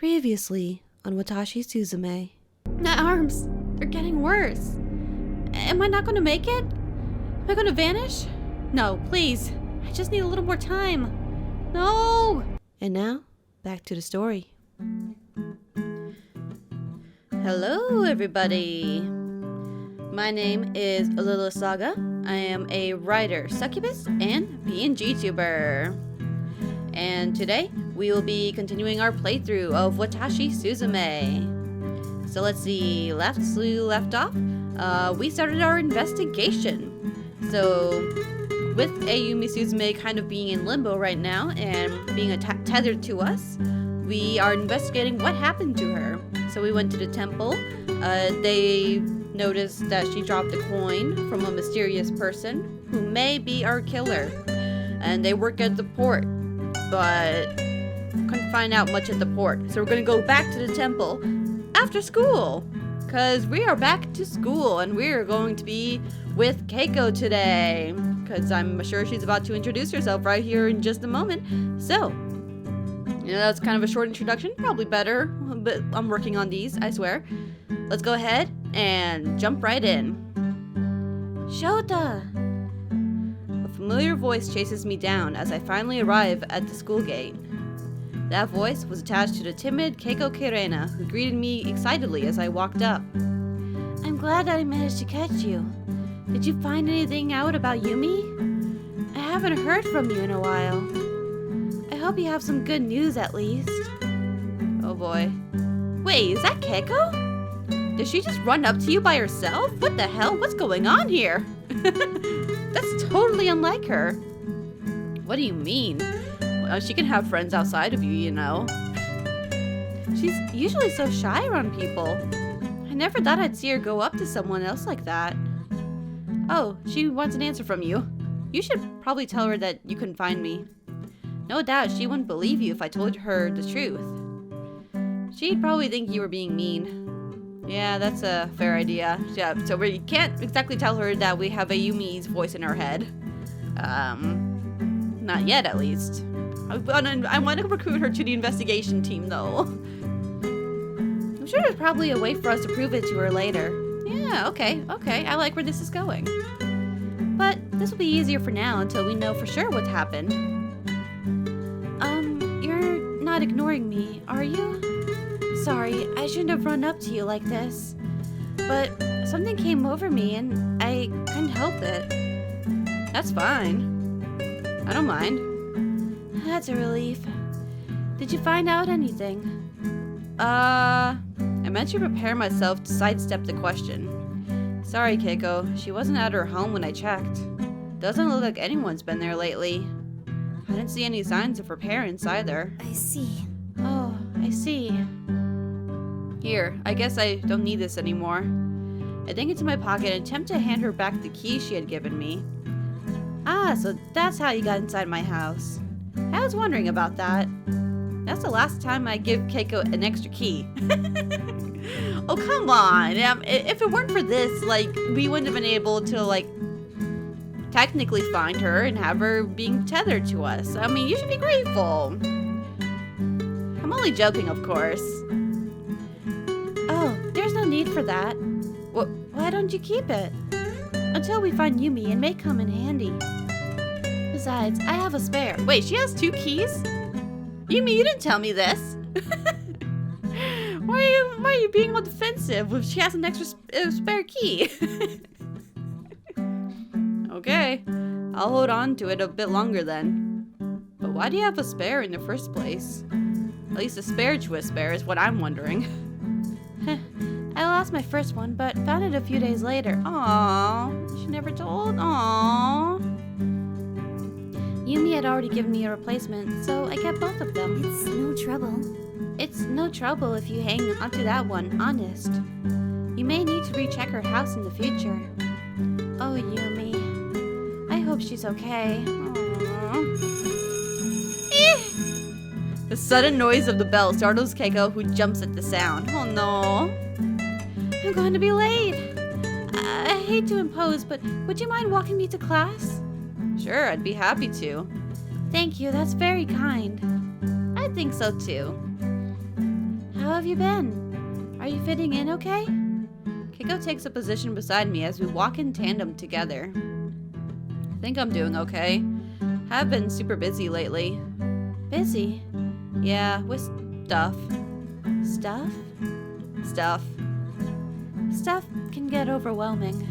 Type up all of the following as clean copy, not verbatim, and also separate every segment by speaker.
Speaker 1: Previously on Watashi Suzume.
Speaker 2: My arms, they're getting worse. Am I not going to make it? Am I going to vanish? No, please. I just need a little more time. No!
Speaker 1: And now, back to the story.
Speaker 2: Hello, everybody. My name is Lilith Saga. I am a writer, Succubus, and PNGtuber. And today, we will be continuing our playthrough of Watashi Suzume. So let's see, left off, we started our investigation. So, with Ayumi Suzume kind of being in limbo right now and being tethered to us, we are investigating what happened to her. So we went to the temple. They noticed that she dropped a coin from a mysterious person who may be our killer. And they work at the port, but couldn't find out much at the port. So we're gonna go back to the temple after school, because we are back to school and we're going to be with Keiko today, because I'm sure she's about to introduce herself right here in just a moment. So, that's kind of a short introduction, probably better, but I'm working on these, I swear. Let's go ahead and jump right in. Shouta! A familiar voice chases me down as I finally arrive at the school gate. That voice was attached to the timid Keiko Kirena, who greeted me excitedly as I walked up. I'm glad that I managed to catch you. Did you find anything out about Yumi? I haven't heard from you in a while. I hope you have some good news at least. Oh boy. Wait, is that Keiko? Did she just run up to you by herself? What the hell? What's going on here? That's totally unlike her. What do you mean? Well, she can have friends outside of you, you know. She's usually so shy around people. I never thought I'd see her go up to someone else like that. Oh, she wants an answer from you. You should probably tell her that you couldn't find me. No doubt she wouldn't believe you if I told her the truth. She'd probably think you were being mean. Yeah, that's a fair idea. Yeah, so we can't exactly tell her that we have Ayumi's voice in our head. Not yet, at least. I want to recruit her to the investigation team, though. I'm sure there's probably a way for us to prove it to her later. Yeah, okay, I like where this is going. But this will be easier for now until we know for sure what's happened. You're not ignoring me, are you? Sorry, I shouldn't have run up to you like this. But something came over me and I couldn't help it. That's fine. I don't mind. That's a relief. Did you find out anything? I meant to prepare myself to sidestep the question. Sorry, Keiko. She wasn't at her home when I checked. Doesn't look like anyone's been there lately. I didn't see any signs of her parents either.
Speaker 3: I see.
Speaker 2: Oh, I see. Here, I guess I don't need this anymore. I dink into my pocket and attempt to hand her back the key she had given me. Ah, so that's how you got inside my house. I was wondering about that. That's the last time I give Keiko an extra key. Oh, come on. If it weren't for this, we wouldn't have been able to, technically find her and have her being tethered to us. I mean, you should be grateful. I'm only joking, of course. Oh, there's no need for that. Why don't you keep it? Until we find Yumi, it may come in handy. Besides, I have a spare. Wait, she has 2 keys? Yumi, you didn't tell me this. Why are you being all defensive if she has an extra spare key? Okay, I'll hold on to it a bit longer then. But why do you have a spare in the first place? At least a spare to a spare is what I'm wondering. I lost my first one, but found it a few days later. Aww, she never told. Aww. Yumi had already given me a replacement, so I kept both of them.
Speaker 3: It's no trouble.
Speaker 2: It's no trouble if you hang onto that one, honest. You may need to recheck her house in the future. Oh, Yumi. I hope she's okay. The sudden noise of the bell startles Keiko, who jumps at the sound. Oh no. I'm going to be late. I hate to impose, but would you mind walking me to class? Sure, I'd be happy to. Thank you, that's very kind. I think so too. How have you been? Are you fitting in okay? Keiko takes a position beside me as we walk in tandem together. I think I'm doing okay. Have been super busy lately. Busy? Yeah, with stuff. Stuff? Stuff can get overwhelming.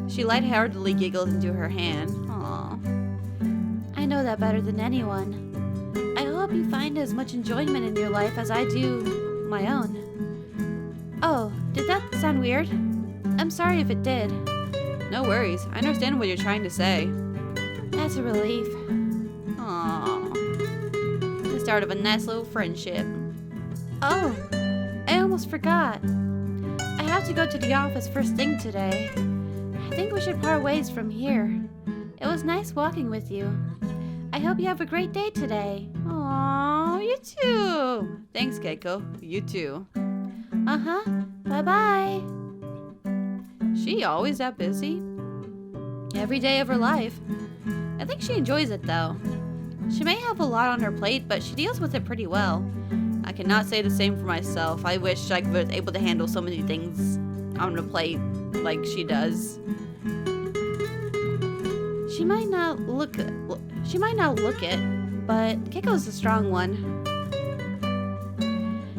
Speaker 2: She lightheartedly giggles into her hand. Aw. I know that better than anyone. I hope you find as much enjoyment in your life as I do my own. Oh, did that sound weird? I'm sorry if it did. No worries. I understand what you're trying to say. That's a relief. Aww. The start of a nice little friendship. Oh, I almost forgot. I have to go to the office first thing today. I think we should part ways from here. It was nice walking with you. I hope you have a great day today. Aww, you too. Thanks, Keiko. You too. Uh-huh. Bye-bye. She always that busy? Every day of her life. I think she enjoys it, though. She may have a lot on her plate, but she deals with it pretty well. I cannot say the same for myself. I wish I was able to handle so many things on a plate like she does. She might not look it, but Keiko's a strong one.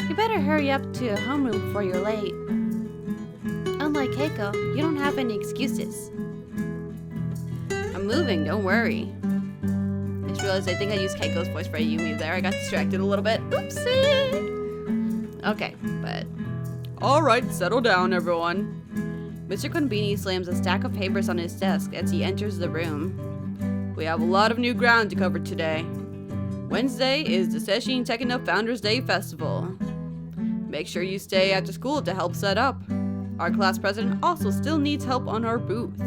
Speaker 2: You better hurry up to homeroom before you're late. Unlike Keiko, you don't have any excuses. I'm moving, don't worry. I just realized I think I used Keiko's voice for Ayumi there. I got distracted a little bit. Oopsie! Okay, but... Alright, settle down, everyone. Mr. Konbini slams a stack of papers on his desk as he enters the room. We have a lot of new ground to cover today. Wednesday is the Seishin-Tekina Founders Day Festival. Make sure you stay after school to help set up. Our class president also still needs help on our booth.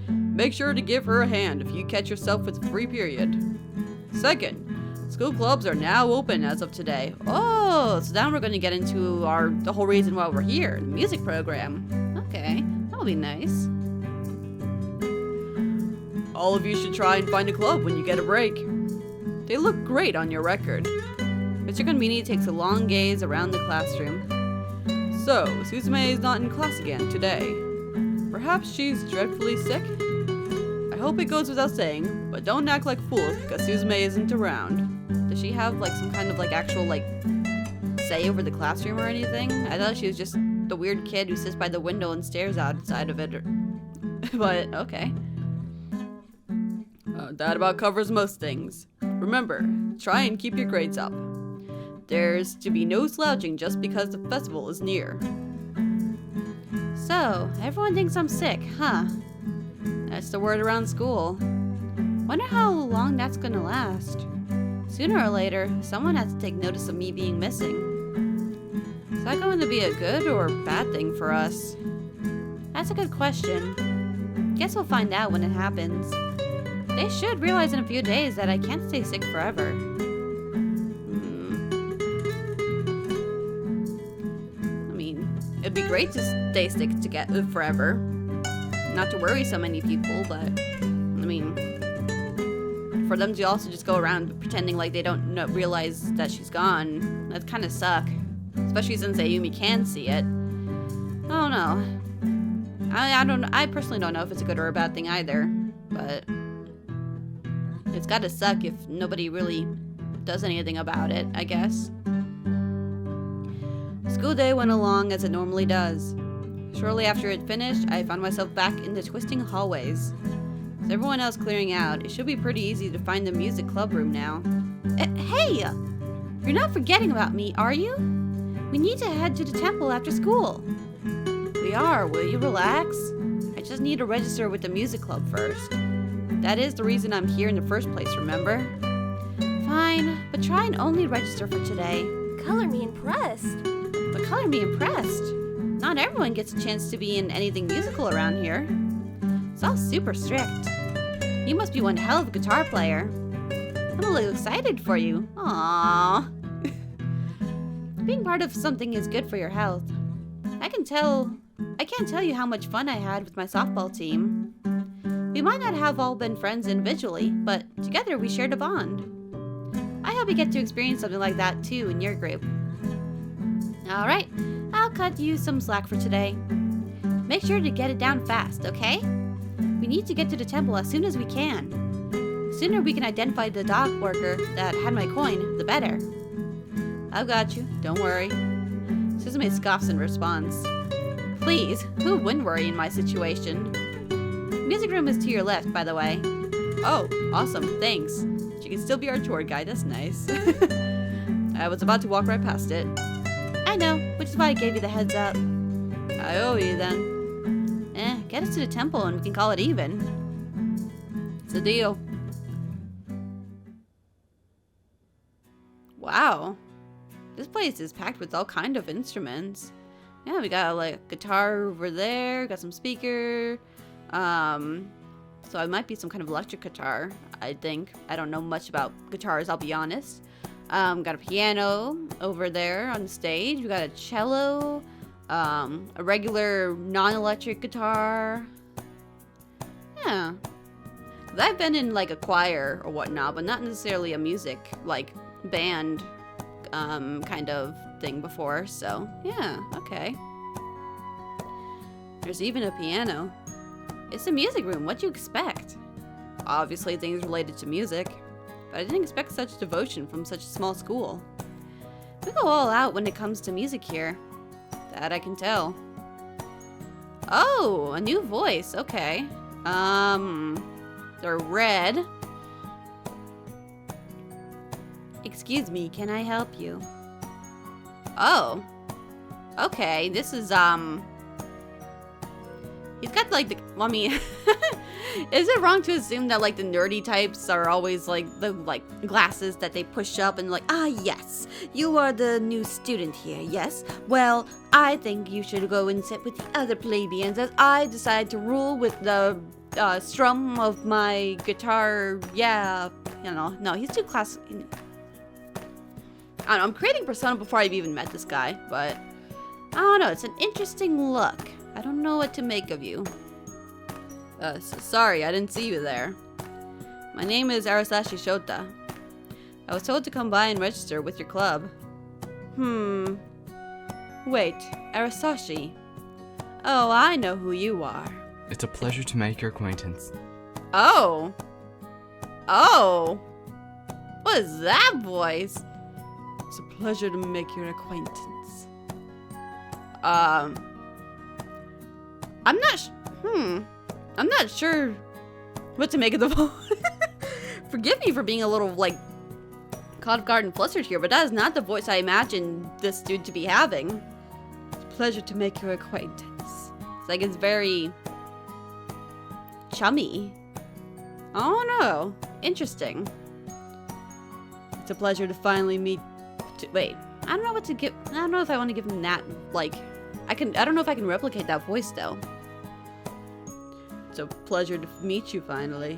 Speaker 2: Make sure to give her a hand if you catch yourself with a free period. Second, school clubs are now open as of today. Oh, so now we're going to get into the whole reason why we're here, the music program. Okay, that'll be nice. All of you should try and find a club when you get a break. They look great on your record. Mr. Konbini takes a long gaze around the classroom. So, Suzume is not in class again today. Perhaps she's dreadfully sick? I hope it goes without saying, but don't act like fools because Suzume isn't around. Does she have some kind of actual say over the classroom or anything? I thought she was just the weird kid who sits by the window and stares outside of it. But, okay. That about covers most things. Remember, try and keep your grades up. There's to be no slouching just because the festival is near. So, everyone thinks I'm sick, huh? That's the word around school. Wonder how long that's gonna last. Sooner or later, someone has to take notice of me being missing. Is that going to be a good or bad thing for us? That's a good question. Guess we'll find out when it happens. They should realize in a few days that I can't stay sick forever. I mean, it'd be great to stay sick together forever. Not to worry so many people, but I mean, for them to also just go around pretending like they don't realize that she's gone, that kind of suck. Especially since Ayumi can see it. I don't know. I personally don't know if it's a good or a bad thing either, but it's gotta suck if nobody really does anything about it, I guess. School day went along as it normally does. Shortly after it finished, I found myself back in the twisting hallways. With everyone else clearing out, it should be pretty easy to find the music club room now. Hey! You're not forgetting about me, are you? We need to head to the temple after school. We are. Will you relax? I just need to register with the music club first. That is the reason I'm here in the first place, remember? Fine, but try and only register for today.
Speaker 3: Color me impressed.
Speaker 2: But color me impressed. Not everyone gets a chance to be in anything musical around here. It's all super strict. You must be one hell of a guitar player. I'm a little excited for you. Aww. Being part of something is good for your health. I can't tell you how much fun I had with my softball team. We might not have all been friends individually, but together we shared a bond. I hope you get to experience something like that too in your group. Alright, I'll cut you some slack for today. Make sure to get it down fast, okay? We need to get to the temple as soon as we can. The sooner we can identify the dock worker that had my coin, the better. I've got you, don't worry. Suzume scoffs in response. Please, who wouldn't worry in my situation? The music room is to your left, by the way. Oh, awesome, thanks. She can still be our tour guide, that's nice. I was about to walk right past it. I know, which is why I gave you the heads up. I owe you then. Get us to the temple and we can call it even. It's a deal. Wow. This place is packed with all kind of instruments. Yeah, we got like a guitar over there, got some speaker. So it might be some kind of electric guitar, I think. I don't know much about guitars, I'll be honest. Got a piano over there on the stage. We got a cello, a regular non-electric guitar. Yeah. I've been in like a choir or whatnot, but not necessarily a music, like band kind of thing before, so yeah, okay. There's even a piano. It's a music room, what'd you expect? Obviously things related to music, but I didn't expect such devotion from such a small school. We go all out when it comes to music here. That I can tell. Oh, a new voice, okay. They're red. Excuse me, can I help you? Oh. Okay, this is, he's got, like, the, I mean, is it wrong to assume that, like, the nerdy types are always, like, the, like, glasses that they push up and, like, ah, yes, you are the new student here, yes? Well, I think you should go and sit with the other plebeians as I decide to rule with the, strum of my guitar, yeah, you know, no, he's too classic. I don't know, I'm creating persona before I've even met this guy, but I don't know, it's an interesting look. I don't know what to make of you. Sorry, I didn't see you there. My name is Arabashi Shouta. I was told to come by and register with your club. Wait, Arabashi. Oh, I know who you are.
Speaker 4: It's a pleasure to make your acquaintance.
Speaker 2: Oh. Oh. What is that voice? It's a pleasure to make your acquaintance. I'm not sure what to make of the voice. Forgive me for being a little, like, caught off guard and flustered here, but that is not the voice I imagined this dude to be having. It's a pleasure to make your acquaintance. It's like it's very chummy. Oh no. Interesting. It's a pleasure to finally meet. Wait, I don't know what to give. I don't know if I want to give him that, like, I don't know if I can replicate that voice though. It's a pleasure to meet you finally.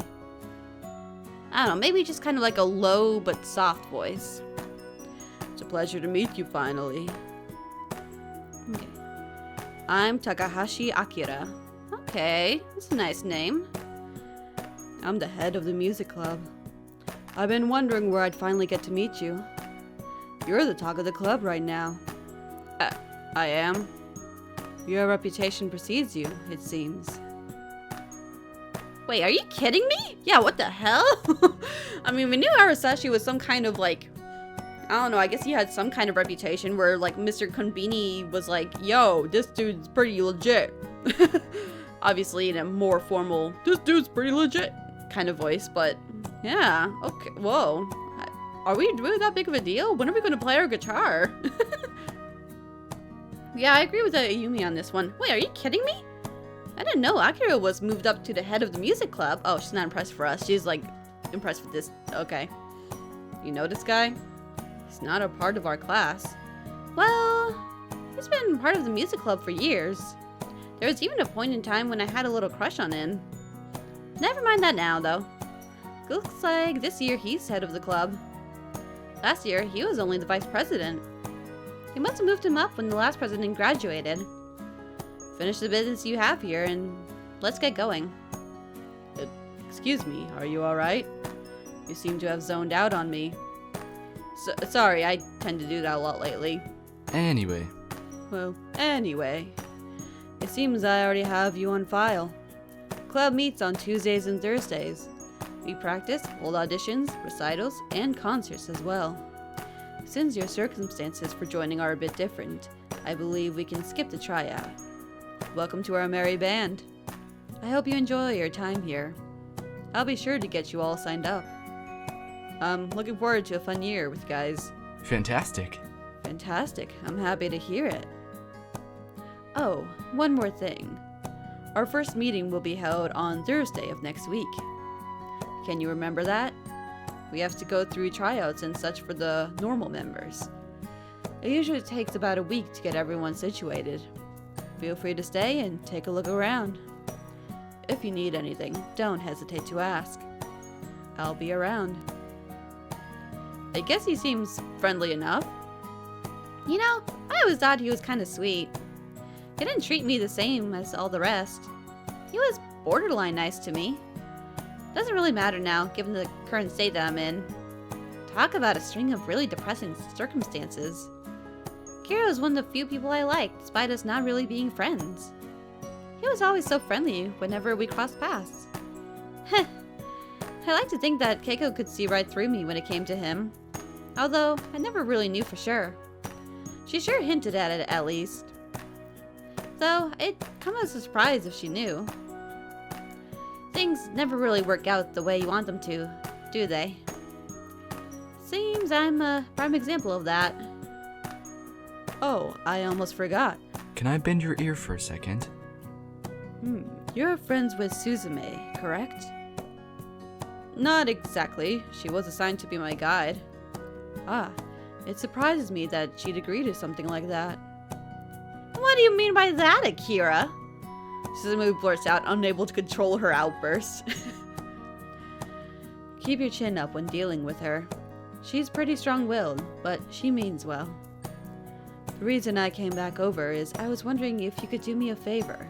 Speaker 2: I don't know, maybe just kind of like a low but soft voice. It's a pleasure to meet you finally. Okay. I'm Takahashi Akira. Okay, that's a nice name. I'm the head of the music club. I've been wondering where I'd finally get to meet you. You're the talk of the club right now. I am. Your reputation precedes you, it seems. Wait, are you kidding me? Yeah, what the hell? I mean, we knew Arabashi was some kind of, like, I don't know, I guess he had some kind of reputation where, like, Mr. Konbini was like, yo, this dude's pretty legit. Obviously in a more formal, this dude's pretty legit kind of voice, but yeah, okay, whoa. Are we really that big of a deal? When are we going to play our guitar? Yeah, I agree with Ayumi on this one. Wait, are you kidding me? I didn't know Akira was moved up to the head of the music club. Oh, she's not impressed for us. She's like impressed with this. Okay. You know this guy? He's not a part of our class. Well, he's been part of the music club for years. There was even a point in time when I had a little crush on him. Never mind that now, though. Looks like this year he's head of the club. Last year, he was only the vice president. They must have moved him up when the last president graduated. Finish the business you have here, and let's get going. Excuse me, are you alright? You seem to have zoned out on me. Sorry, I tend to do that a lot lately.
Speaker 4: Anyway,
Speaker 2: Well, anyway, it seems I already have you on file. Club meets on Tuesdays and Thursdays. We practice, hold auditions, recitals, and concerts as well. Since your circumstances for joining are a bit different, I believe we can skip the tryout. Welcome to our merry band. I hope you enjoy your time here. I'll be sure to get you all signed up. I'm looking forward to a fun year with you guys.
Speaker 4: Fantastic.
Speaker 2: Fantastic. I'm happy to hear it. Oh, one more thing. Our first meeting will be held on Thursday of next week. Can you remember that? We have to go through tryouts and such for the normal members. It usually takes about a week to get everyone situated. Feel free to stay and take a look around. If you need anything, don't hesitate to ask. I'll be around. I guess he seems friendly enough. You know, I always thought he was kind of sweet. He didn't treat me the same as all the rest. He was borderline nice to me. Doesn't really matter now, given the current state that I'm in. Talk about a string of really depressing circumstances. Kira was one of the few people I liked, despite us not really being friends. He was always so friendly whenever we crossed paths. Heh. I like to think that Keiko could see right through me when it came to him. Although, I never really knew for sure. She sure hinted at it, at least. Though, it'd come as a surprise if she knew. Things never really work out the way you want them to, do they? Seems I'm a prime example of that. Oh, I almost forgot.
Speaker 4: Can I bend your ear for a second?
Speaker 2: You're friends with Suzume, correct? Not exactly. She was assigned to be my guide. Ah, it surprises me that she'd agree to something like that. What do you mean by that, Akira? Suzume blurts out, unable to control her outburst. Keep your chin up when dealing with her. She's pretty strong-willed, but she means well. The reason I came back over is I was wondering if you could do me a favor.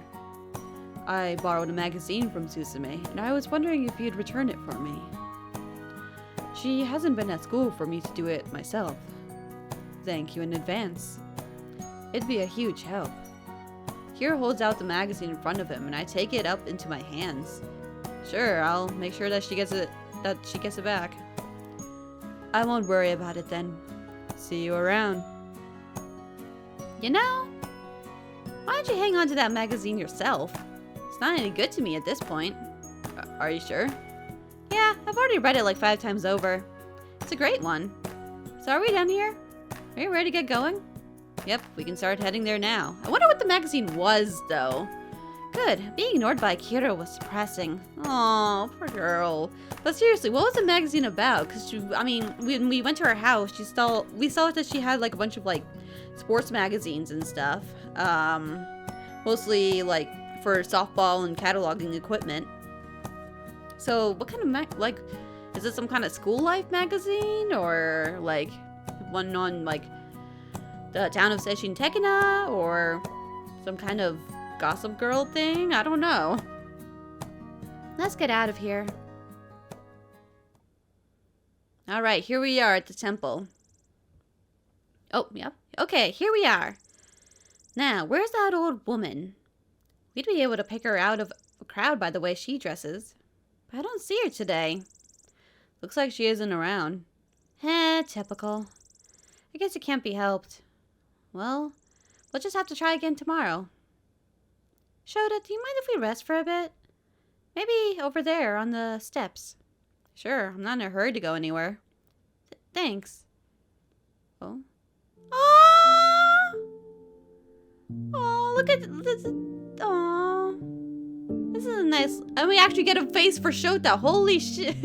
Speaker 2: I borrowed a magazine from Suzume, and I was wondering if you'd return it for me. She hasn't been at school for me to do it myself. Thank you in advance. It'd be a huge help. Kira holds out the magazine in front of him, and I take it up into my hands. Sure, I'll make sure that she gets it back. I won't worry about it then. See you around. You know, why don't you hang on to that magazine yourself? It's not any good to me at this point. Are you sure? Yeah, I've already read it like 5 times over. It's a great one. So are we done here? Are you ready to get going? Yep, we can start heading there now. I wonder what the magazine was, though. Good. Being ignored by Kira was depressing. Aw, poor girl. But seriously, what was the magazine about? Because, when we went to her house, we saw that she had, like, a bunch of, like, sports magazines and stuff. Mostly, like, for softball and cataloging equipment. So, what kind of, is it some kind of school life magazine? Or, like, one on, like, the town of Seishin-Tekina, or some kind of gossip girl thing? I don't know. Let's get out of here. Alright, here we are at the temple. Oh, yeah. Okay, here we are. Now, where's that old woman? We'd be able to pick her out of a crowd by the way she dresses. But I don't see her today. Looks like she isn't around. Typical. I guess it can't be helped. Well, we'll just have to try again tomorrow. Shouta, do you mind if we rest for a bit? Maybe over there on the steps. Sure, I'm not in a hurry to go anywhere. Thanks. Oh. Oh! Oh, look at this. Oh. This is a nice... And we actually get a face for Shouta. Holy shit.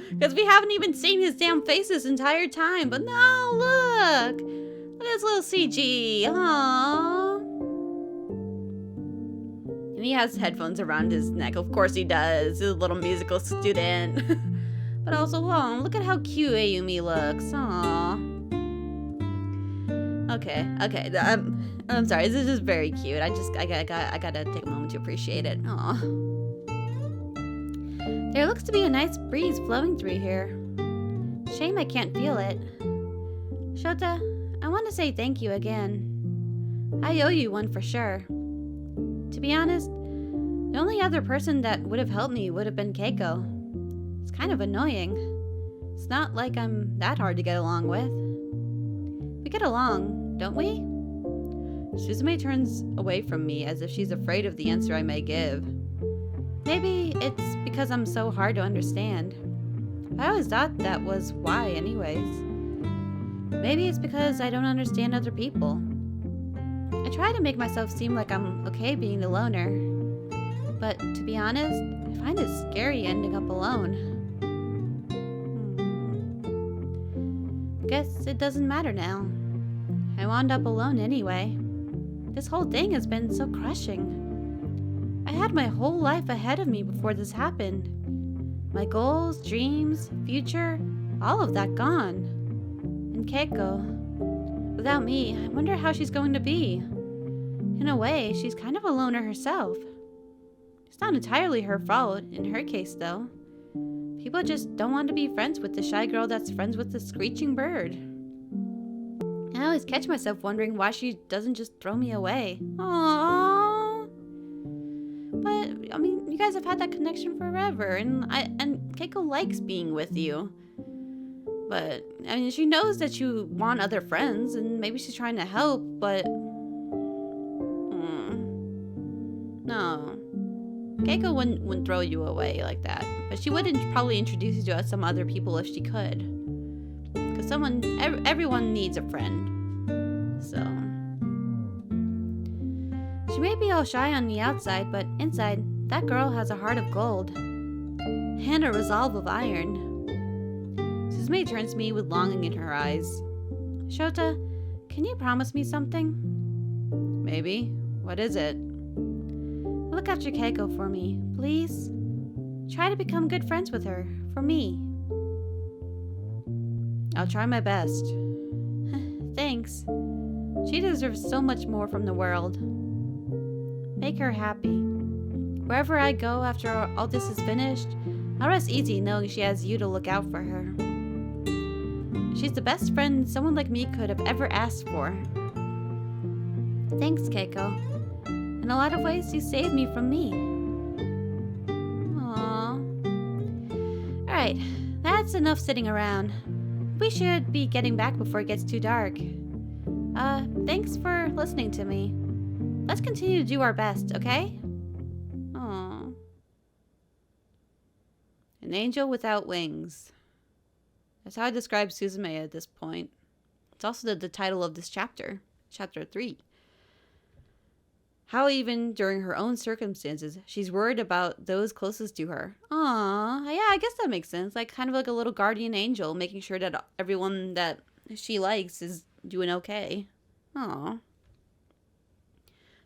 Speaker 2: Because we haven't even seen his damn face this entire time. But no, look. Look at this little CG. Aww. And he has headphones around his neck. Of course he does. He's a little musical student. But also, oh, look at how cute Ayumi looks. Aww. Okay. I'm sorry. This is just very cute. I gotta take a moment to appreciate it. Aww. There looks to be a nice breeze flowing through here. Shame I can't feel it. Shouta, I want to say thank you again. I owe you one for sure. To be honest, the only other person that would have helped me would have been Keiko. It's kind of annoying. It's not like I'm that hard to get along with. We get along, don't we? Suzume turns away from me as if she's afraid of the answer I may give. Maybe it's because I'm so hard to understand. I always thought that was why anyways. Maybe it's because I don't understand other people. I try to make myself seem like I'm okay being the loner. But to be honest, I find it scary ending up alone. Guess it doesn't matter now. I wound up alone anyway. This whole thing has been so crushing. I had my whole life ahead of me before this happened. My goals, dreams, future, all of that gone. And Keiko, without me, I wonder how she's going to be. In a way, she's kind of a loner herself. It's not entirely her fault, in her case though. People just don't want to be friends with the shy girl that's friends with the screeching bird. I always catch myself wondering why she doesn't just throw me away. Aww. But, I mean, you guys have had that connection forever, and Keiko likes being with you. But, I mean, she knows that you want other friends, and maybe she's trying to help, but... No. Keiko wouldn't throw you away like that. But she wouldn't probably introduce you to some other people if she could. Because everyone needs a friend. So... She may be all shy on the outside, but inside, that girl has a heart of gold. And a resolve of iron. Suzume turns to me with longing in her eyes. Shouta, can you promise me something? Maybe. What is it? Look after Keiko for me, please. Try to become good friends with her, for me. I'll try my best. Thanks. She deserves so much more from the world. Make her happy. Wherever I go after all this is finished, I'll rest easy knowing she has you to look out for her. She's the best friend someone like me could have ever asked for. Thanks, Keiko. In a lot of ways, you saved me from me. Aww. Alright, that's enough sitting around. We should be getting back before it gets too dark. Thanks for listening to me. Let's continue to do our best, okay? Aww. An angel without wings. That's how I describe Suzume at this point. It's also the title of this chapter. Chapter 3. How even during her own circumstances, she's worried about those closest to her. Aww, yeah, I guess that makes sense. Like, kind of like a little guardian angel, making sure that everyone that she likes is doing okay. Aww.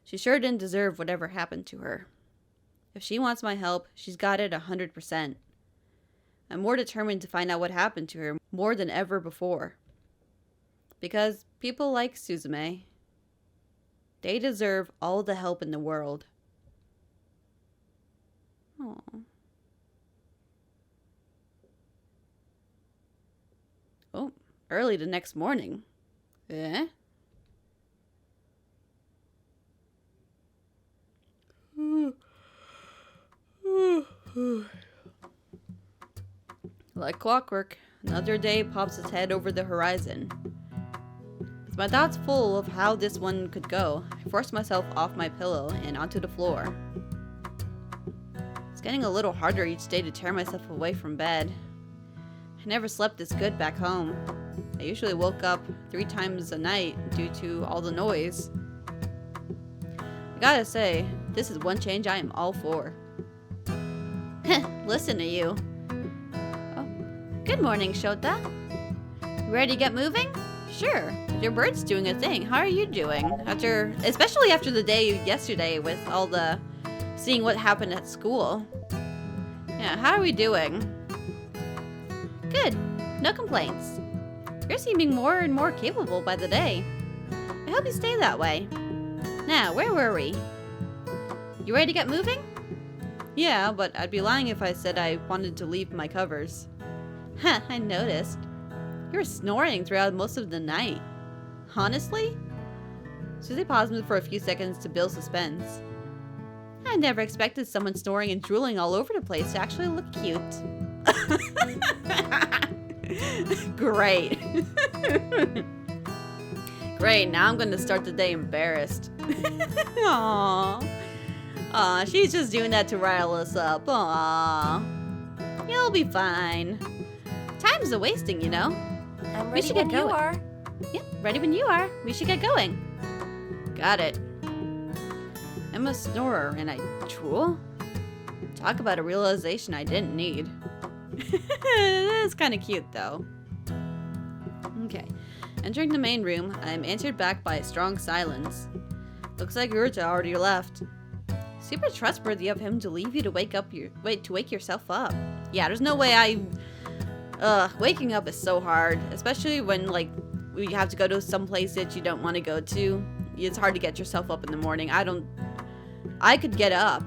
Speaker 2: She sure didn't deserve whatever happened to her. If she wants my help, she's got it 100%. I'm more determined to find out what happened to her more than ever before. Because people like Suzume, they deserve all the help in the world. Aww. Oh, early the next morning. Eh? Like clockwork, another day pops its head over the horizon. With my thoughts full of how this one could go, I forced myself off my pillow and onto the floor. It's getting a little harder each day to tear myself away from bed. I never slept this good back home. I usually woke up 3 times a night due to all the noise. I gotta say, this is one change I am all for. Listen to you. Oh, good morning, Shouta. You ready to get moving? Sure. Your bird's doing a thing. How are you doing? Especially after the day yesterday with all the seeing what happened at school. Yeah, how are we doing? Good. No complaints. You're seeming more and more capable by the day. I hope you stay that way. Now, where were we? You ready to get moving? Yeah, but I'd be lying if I said I wanted to leave my covers. Huh, I noticed. You were snoring throughout most of the night. Honestly? Suzume paused for a few seconds to build suspense. I never expected someone snoring and drooling all over the place to actually look cute. Great. Great, now I'm gonna start the day embarrassed. Aww. Aw, she's just doing that to rile us up. Aww. You'll be fine. Time's a wasting, you know?
Speaker 3: I'm
Speaker 2: We
Speaker 3: ready
Speaker 2: should
Speaker 3: when
Speaker 2: get
Speaker 3: you
Speaker 2: going.
Speaker 3: are.
Speaker 2: Yep, ready when you are. We should get going. Got it. I'm a snorer and I drool? Talk about a realization I didn't need. It's kind of cute though. Okay. Entering the main room, I'm answered back by a strong silence. Looks like Urta already left. Super trustworthy of him to leave you to wake yourself up. Yeah, there's no way waking up is so hard, especially when like we have to go to some place that you don't want to go to. It's hard to get yourself up in the morning. I could get up,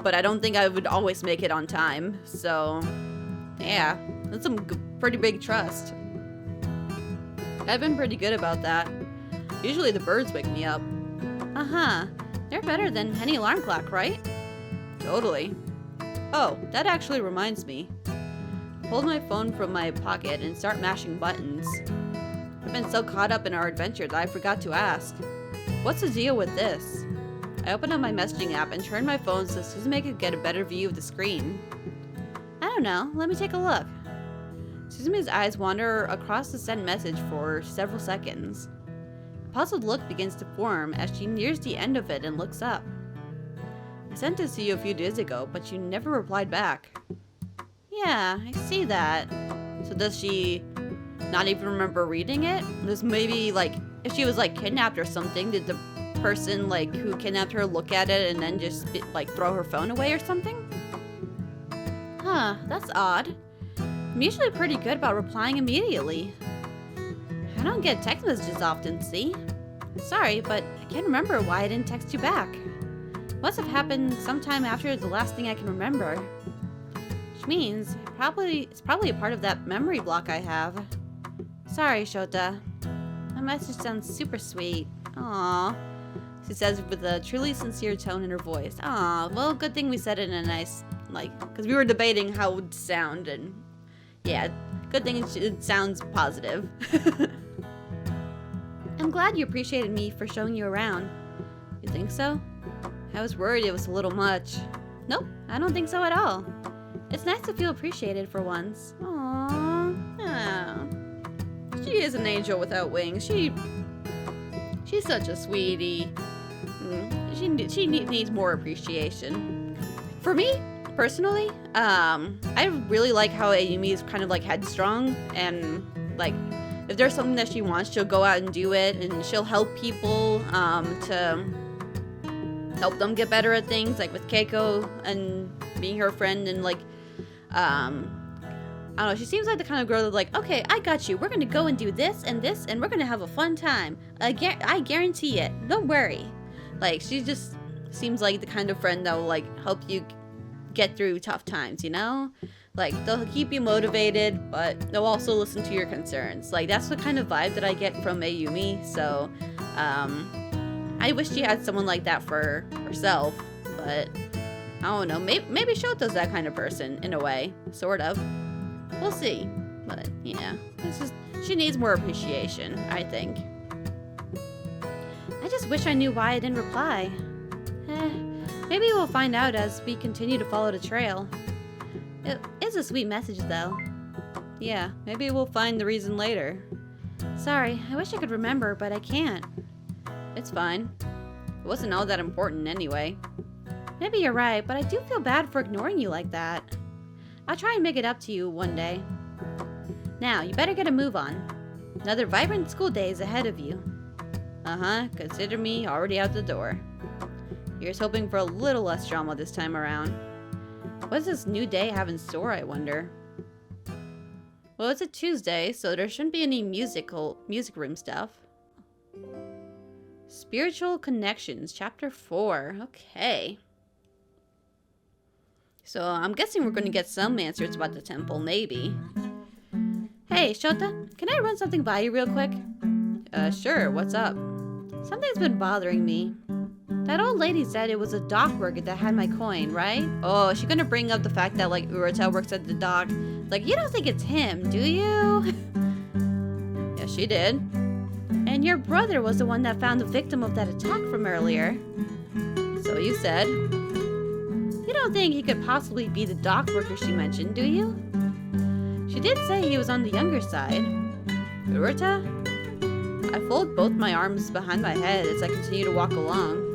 Speaker 2: but I don't think I would always make it on time. So, yeah, that's some pretty big trust. I've been pretty good about that. Usually the birds wake me up. Uh-huh. They're better than any alarm clock, right? Totally. Oh, that actually reminds me. Pull my phone from my pocket and start mashing buttons. I've been so caught up in our adventure that I forgot to ask. What's the deal with this? I opened up my messaging app and turned my phone so Suzume could get a better view of the screen. I don't know, let me take a look. Suzume's eyes wander across the sent message for several seconds. A puzzled look begins to form as she nears the end of it and looks up. I sent this to you a few days ago, but you never replied back. Yeah, I see that. So does she not even remember reading it? This maybe like, if she was like kidnapped or something, did the person like who kidnapped her look at it and then just like throw her phone away or something? Huh, that's odd. I'm usually pretty good about replying immediately. I don't get text messages often, see? Sorry, but I can't remember why I didn't text you back. Must have happened sometime after the last thing I can remember. Which means it's probably a part of that memory block I have. Sorry, Shouta. My message sounds super sweet. Aww. She says with a truly sincere tone in her voice. Aw, well, good thing we said it in a nice, like, because we were debating how it would sound, and yeah, good thing it sounds positive. I'm glad you appreciated me for showing you around. You think so? I was worried it was a little much. Nope, I don't think so at all. It's nice to feel appreciated for once. Aww. Oh. She is an angel without wings. She's such a sweetie. She needs more appreciation. For me, personally, I really like how Ayumi is kind of like headstrong, and like if there's something that she wants, she'll go out and do it, and she'll help people to help them get better at things, like with Keiko and being her friend, and like I don't know, she seems like the kind of girl that's like, okay, I got you, we're gonna go and do this and this, and we're gonna have a fun time. I guarantee it, don't worry. Like, she just seems like the kind of friend that will like help you get through tough times, you know? Like, they'll keep you motivated, but they'll also listen to your concerns. Like, that's the kind of vibe that I get from Ayumi, so I wish she had someone like that for herself, but I don't know, maybe Shota's that kind of person, in a way, sort of. We'll see, but yeah, it's just, she needs more appreciation, I think. I just wish I knew why I didn't reply. Maybe we'll find out as we continue to follow the trail. It is a sweet message, though. Yeah, maybe we'll find the reason later. Sorry, I wish I could remember, but I can't. It's fine. It wasn't all that important anyway. Maybe you're right, but I do feel bad for ignoring you like that. I'll try and make it up to you one day. Now, you better get a move on. Another vibrant school day is ahead of you. Uh-huh, consider me already out the door. Here's hoping for a little less drama this time around. What does this new day have in store, I wonder? Well, it's a Tuesday, so there shouldn't be any music room stuff. Spiritual Connections, Chapter 4. Okay. So, I'm guessing we're going to get some answers about the temple, maybe. Hey, Shouta, can I run something by you real quick? Sure, what's up? Something's been bothering me. That old lady said it was a dock worker that had my coin, right? Oh, is she gonna bring up the fact that, like, Urata works at the dock? Like, you don't think it's him, do you? Yeah, she did. And your brother was the one that found the victim of that attack from earlier. So you said. You don't think he could possibly be the dock worker she mentioned, do you? She did say he was on the younger side. Urata? I fold both my arms behind my head as I continue to walk along.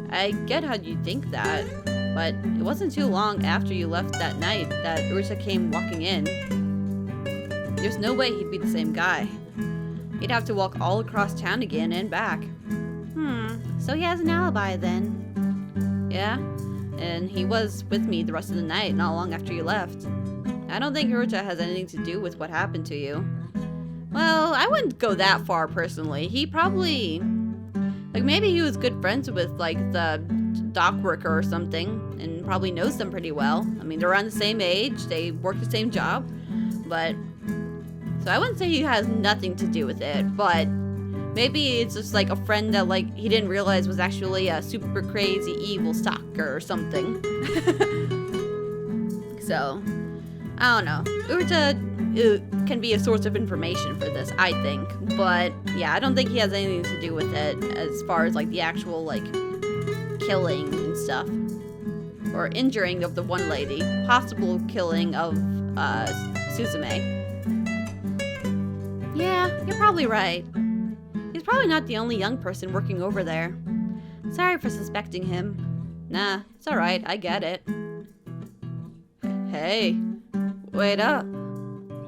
Speaker 2: I get how you think that, but it wasn't too long after you left that night that Urata came walking in. There's no way he'd be the same guy. He'd have to walk all across town again and back. So he has an alibi then. Yeah, and he was with me the rest of the night, not long after you left. I don't think Urata has anything to do with what happened to you. Well, I wouldn't go that far personally. He probably... Like, maybe he was good friends with, like, the dock worker or something, and probably knows them pretty well. I mean, they're around the same age, they work the same job, but... So I wouldn't say he has nothing to do with it, but maybe it's just, like, a friend that, like, he didn't realize was actually a super crazy evil stalker or something. So, I don't know. Urata can be a source of information for this, I think. But, yeah, I don't think he has anything to do with it as far as, like, the actual, like, killing and stuff. Or injuring of the one lady. Possible killing of, Suzume. Yeah, you're probably right. He's probably not the only young person working over there. Sorry for suspecting him. Nah, it's alright, I get it. Hey, wait up.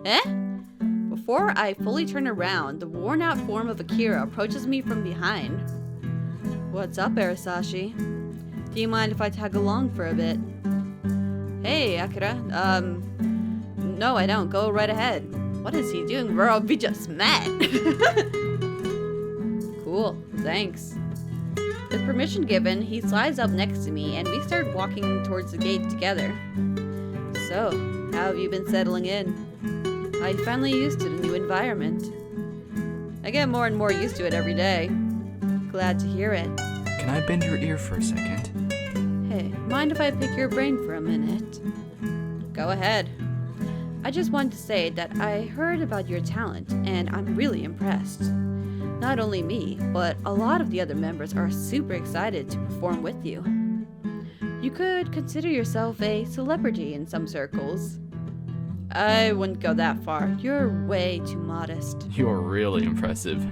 Speaker 2: Eh? Before I fully turn around, the worn-out form of Akira approaches me from behind. What's up, Arasashi? Do you mind if I tag along for a bit? Hey, Akira. No, I don't. Go right ahead. What is he doing, bro? We just met. Cool. Thanks. With permission given, he slides up next to me, and we start walking towards the gate together. So, how have you been settling in? I finally used to the new environment. I get more and more used to it every day. Glad to hear it.
Speaker 4: Can I bend your ear for a second?
Speaker 2: Hey, mind if I pick your brain for a minute? Go ahead. I just wanted to say that I heard about your talent, and I'm really impressed. Not only me, but a lot of the other members are super excited to perform with you. You could consider yourself a celebrity in some circles. I wouldn't go that far. You're way too modest.
Speaker 4: You're really impressive.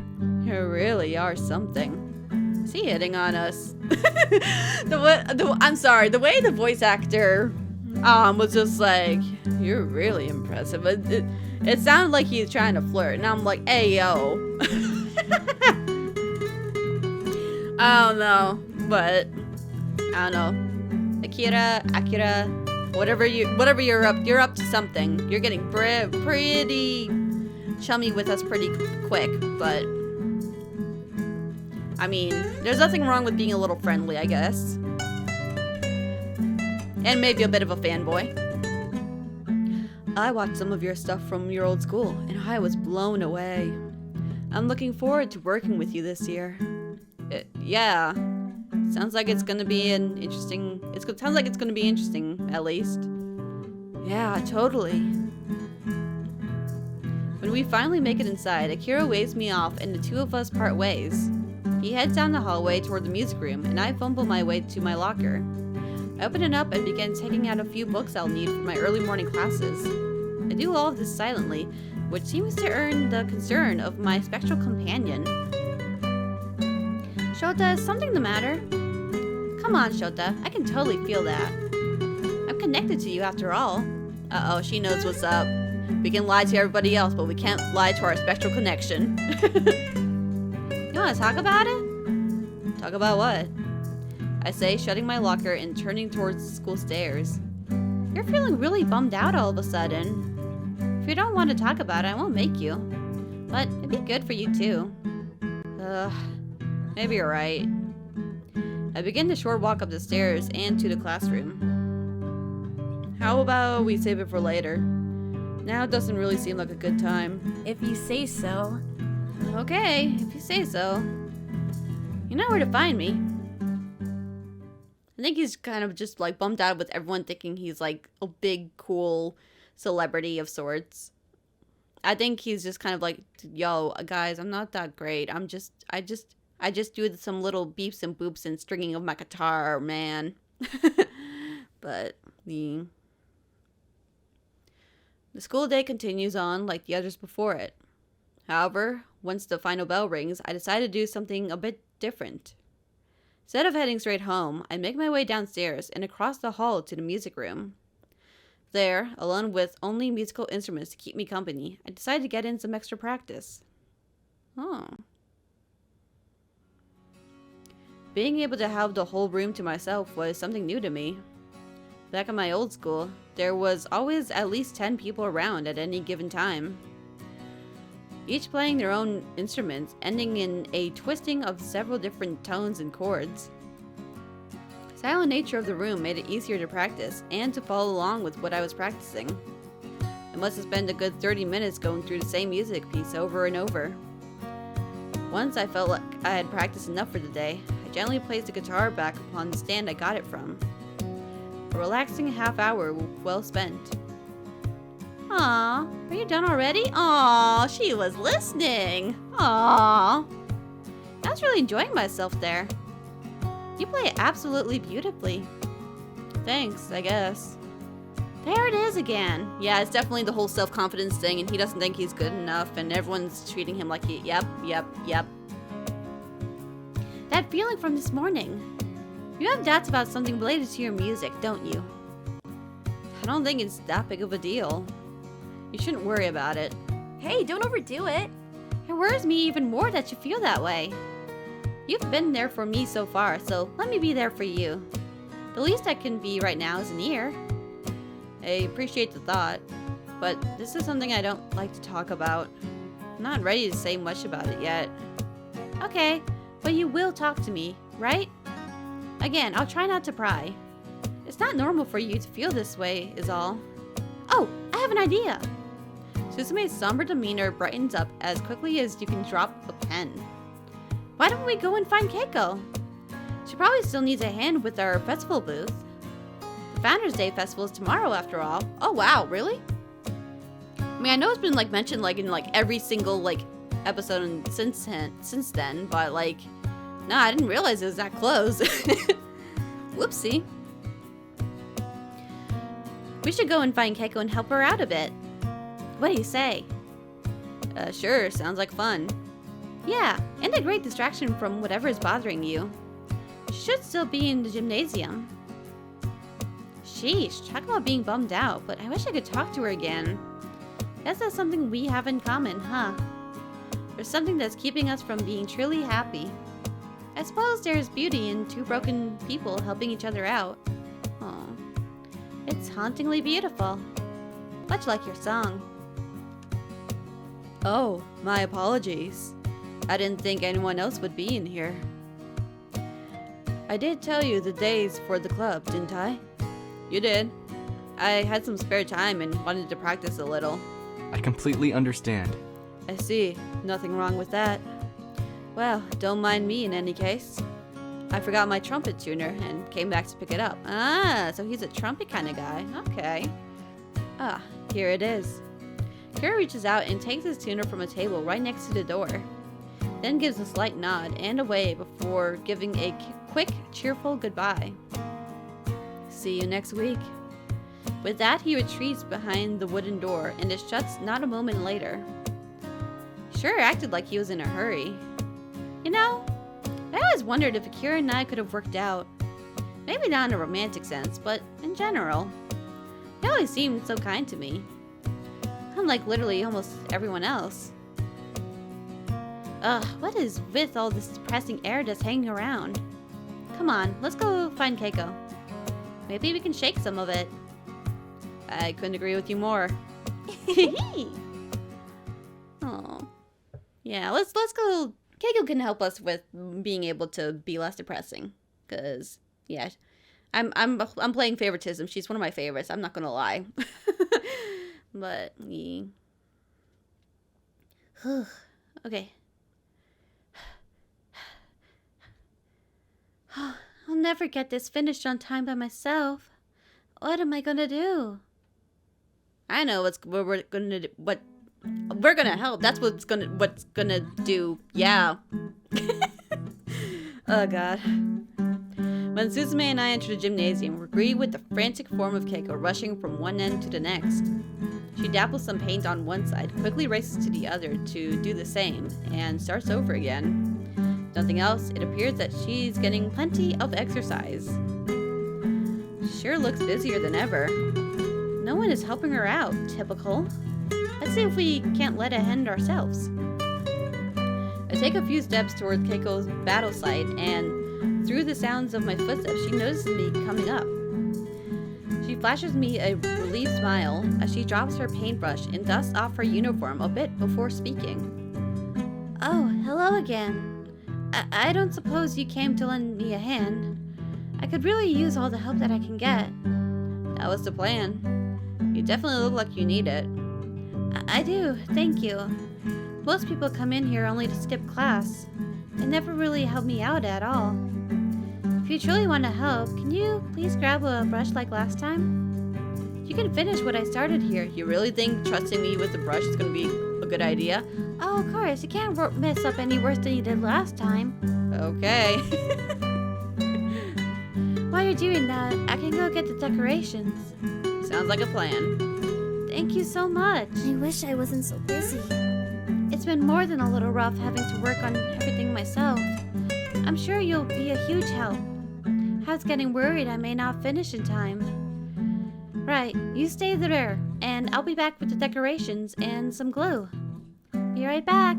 Speaker 2: You really are something. Is he hitting on us? I'm sorry, the way the voice actor was just like, you're really impressive. It sounded like he's trying to flirt, and I'm like, hey, yo. I don't know, but I don't know. Akira, whatever you're up to something. You're getting pretty chummy with us pretty quick, but I mean, there's nothing wrong with being a little friendly, I guess. And maybe a bit of a fanboy. I watched some of your stuff from your old school, and I was blown away. I'm looking forward to working with you this year. Yeah. Sounds like it's gonna be interesting, at least. Yeah, totally. When we finally make it inside, Akira waves me off and the two of us part ways. He heads down the hallway toward the music room, and I fumble my way to my locker. I open it up and begin taking out a few books I'll need for my early morning classes. I do all of this silently, which seems to earn the concern of my spectral companion. Shouta, is something the matter? Come on, Shouta, I can totally feel that. I'm connected to you after all. Uh-oh, she knows what's up. We can lie to everybody else, but we can't lie to our spectral connection. You want to talk about it? Talk about what? I say, shutting my locker and turning towards the school stairs. You're feeling really bummed out all of a sudden. If you don't want to talk about it, I won't make you. But it'd be good for you too. Maybe you're right. I begin the short walk up the stairs and to the classroom. How about we save it for later? Now it doesn't really seem like a good time.
Speaker 3: If you say so.
Speaker 2: Okay, if you say so. You know where to find me. I think he's kind of just like bummed out with everyone thinking he's like a big, cool celebrity of sorts. I think he's just kind of like, yo, guys, I'm not that great. I just do some little beeps and boops and stringing of my guitar, man. But the school day continues on like the others before it. However, once the final bell rings, I decide to do something a bit different. Instead of heading straight home, I make my way downstairs and across the hall to the music room. There, alone with only musical instruments to keep me company, I decide to get in some extra practice. Oh. Being able to have the whole room to myself was something new to me. Back in my old school, there was always at least 10 people around at any given time, each playing their own instruments, ending in a twisting of several different tones and chords. The silent nature of the room made it easier to practice and to follow along with what I was practicing. I must have spent a good 30 minutes going through the same music piece over and over. Once I felt like I had practiced enough for the day, I gently placed the guitar back upon the stand I got it from. A relaxing half hour well spent. Aw, are you done already? Aw, she was listening. Aw. I was really enjoying myself there. You play it absolutely beautifully. Thanks, I guess. There it is again. Yeah, it's definitely the whole self-confidence thing, and he doesn't think he's good enough, and everyone's treating him like he, yep. That feeling from this morning. You have doubts about something related to your music, don't you? I don't think it's that big of a deal. You shouldn't worry about it.
Speaker 3: Hey, don't overdo it.
Speaker 2: It worries me even more that you feel that way. You've been there for me so far, so let me be there for you. The least I can be right now is an ear. I appreciate the thought, but this is something I don't like to talk about. I'm not ready to say much about it yet. Okay, but you will talk to me, right? Again, I'll try not to pry. It's not normal for you to feel this way, is all. Oh, I have an idea! Suzume's somber demeanor brightens up as quickly as you can drop a pen. Why don't we go and find Keiko? She probably still needs a hand with our festival booth. The Founders Day festival is tomorrow after all. Oh wow, really? I mean, I know it's been like mentioned like in like every single like episode since then, but like, no, I didn't realize it was that close. Whoopsie. We should go and find Keiko and help her out a bit. What do you say? Sure, sounds like fun. Yeah, and a great distraction from whatever is bothering you. She should still be in the gymnasium. Sheesh, talk about being bummed out, but I wish I could talk to her again. Guess that's something we have in common, huh? There's something that's keeping us from being truly happy. I suppose there's beauty in two broken people helping each other out. Oh, it's hauntingly beautiful. Much like your song. Oh, my apologies. I didn't think anyone else would be in here. I did tell you the days for the club, didn't I? You did. I had some spare time and wanted to practice a little.
Speaker 4: I completely understand.
Speaker 2: I see. Nothing wrong with that. Well, don't mind me in any case. I forgot my trumpet tuner and came back to pick it up. Ah, so he's a trumpet kind of guy. Okay. Ah, here it is. Kira reaches out and takes his tuner from a table right next to the door. Then gives a slight nod and a wave before giving a quick, cheerful goodbye. See you next week. With that, he retreats behind the wooden door and it shuts not a moment later. Sure acted like he was in a hurry. You know, I always wondered if Akira and I could have worked out. Maybe not in a romantic sense, but in general. He always seemed so kind to me. Unlike literally almost everyone else. Ugh, what is with all this depressing air just hanging around? Come on, let's go find Keiko. Maybe we can shake some of it. I couldn't agree with you more. Oh, yeah. Let's go. Keiko can help us with being able to be less depressing. Cause yeah, I'm playing favoritism. She's one of my favorites. I'm not gonna lie. But yeah. Okay. never get this finished on time by myself. What am I gonna do? I know what we're gonna do. What we're gonna help. That's what's gonna do. Yeah. Oh god. When Suzume and I enter the gymnasium, we're greeted with the frantic form of Keiko rushing from one end to the next. She dabbles some paint on one side, quickly races to the other to do the same, and starts over again. Nothing else, it appears that she's getting plenty of exercise. She sure looks busier than ever. No one is helping her out, typical. Let's see if we can't let it end ourselves. I take a few steps towards Keiko's battle site, and through the sounds of my footsteps, she notices me coming up. She flashes me a relieved smile as she drops her paintbrush and dusts off her uniform a bit before speaking. Oh, hello again. I don't suppose you came to lend me a hand. I could really use all the help that I can get. That was the plan. You definitely look like you need it. I do, thank you. Most people come in here only to skip class. It never really helped me out at all. If you truly want to help, can you please grab a brush like last time? You can finish what I started here. You really think trusting me with the brush is going to be a good idea? Oh, of course. You can't mess up any worse than you did last time. Okay. While you're doing that, I can go get the decorations. Sounds like a plan. Thank you so much.
Speaker 3: I wish I wasn't so busy.
Speaker 2: It's been more than a little rough having to work on everything myself. I'm sure you'll be a huge help. I was getting worried I may not finish in time. Right, you stay there, and I'll be back with the decorations and some glue. Be right back.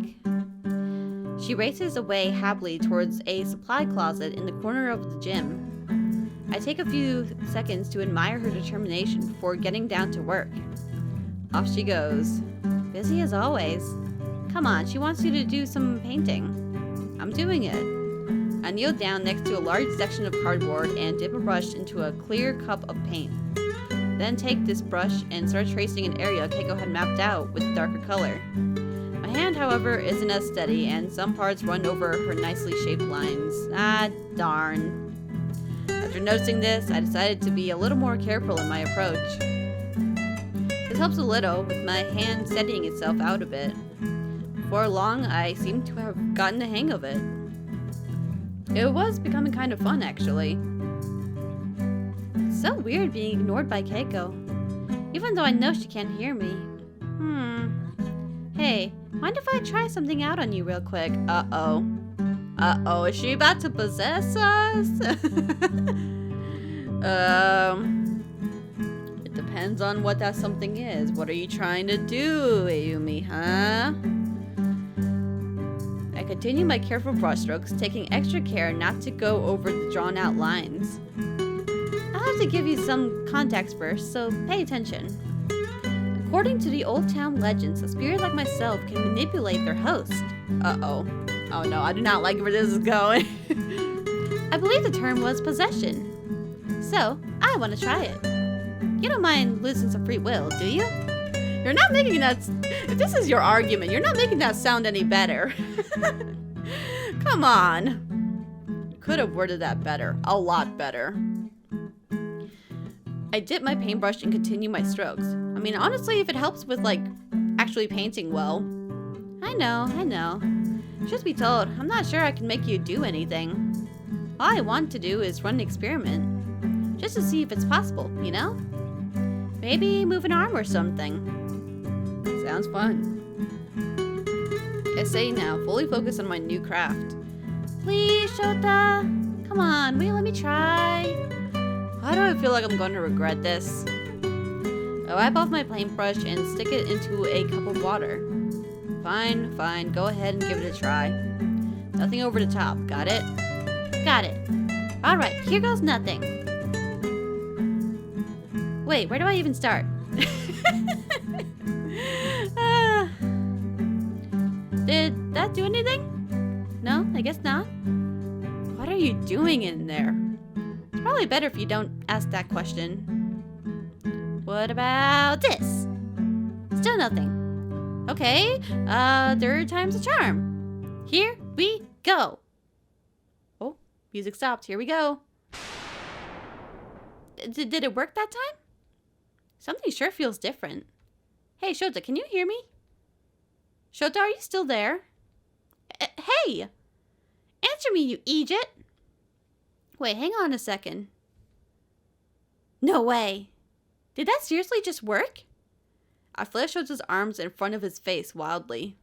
Speaker 2: She races away happily towards a supply closet in the corner of the gym. I take a few seconds to admire her determination before getting down to work. Off she goes. Busy as always. Come on, she wants you to do some painting. I'm doing it. I kneel down next to a large section of cardboard and dip a brush into a clear cup of paint. Then take this brush and start tracing an area Keiko had mapped out with a darker color. My hand, however, isn't as steady and some parts run over her nicely shaped lines. Ah, darn. After noticing this, I decided to be a little more careful in my approach. This helps a little, with my hand steadying itself out a bit. Before long, I seem to have gotten the hang of it. It was becoming kind of fun, actually. It's so weird being ignored by Keiko, even though I know she can't hear me. Hey, mind if I try something out on you real quick? Uh-oh. Uh-oh, is she about to possess us? It depends on what that something is. What are you trying to do, Ayumi, huh? I continue my careful brushstrokes, taking extra care not to go over the drawn-out lines. I'll have to give you some context first, so pay attention. According to the old town legends, a spirit like myself can manipulate their host. Uh-oh. Oh no, I do not like where this is going. I believe the term was possession. So, I want to try it. You don't mind losing some free will, do you? You're not making that... If this is your argument, you're not making that sound any better. Come on. You could have worded that better. A lot better. I dip my paintbrush and continue my strokes. I mean, honestly, if it helps with, like, actually painting well. I know. Truth be told, I'm not sure I can make you do anything. All I want to do is run an experiment. Just to see if it's possible, you know? Maybe move an arm or something. Sounds fun. I say now, fully focus on my new craft. Please, Shouta. Come on, will you let me try? Why do I feel like I'm going to regret this? I wipe off my paintbrush and stick it into a cup of water. Fine, go ahead and give it a try. Nothing over the top, got it? Got it. Alright, here goes nothing. Wait, where do I even start? Did that do anything? No, I guess not. What are you doing in there? It's probably better if you don't ask that question. What about this? Still nothing. Okay, third time's a charm. Here we go. Oh, music stopped. Here we go. Did it work that time? Something sure feels different. Hey, Shouta, can you hear me? Shouta, are you still there? Hey! Answer me, you Egypt! Wait, hang on a second. No way! Did that seriously just work? I flashed Shota's arms in front of his face wildly.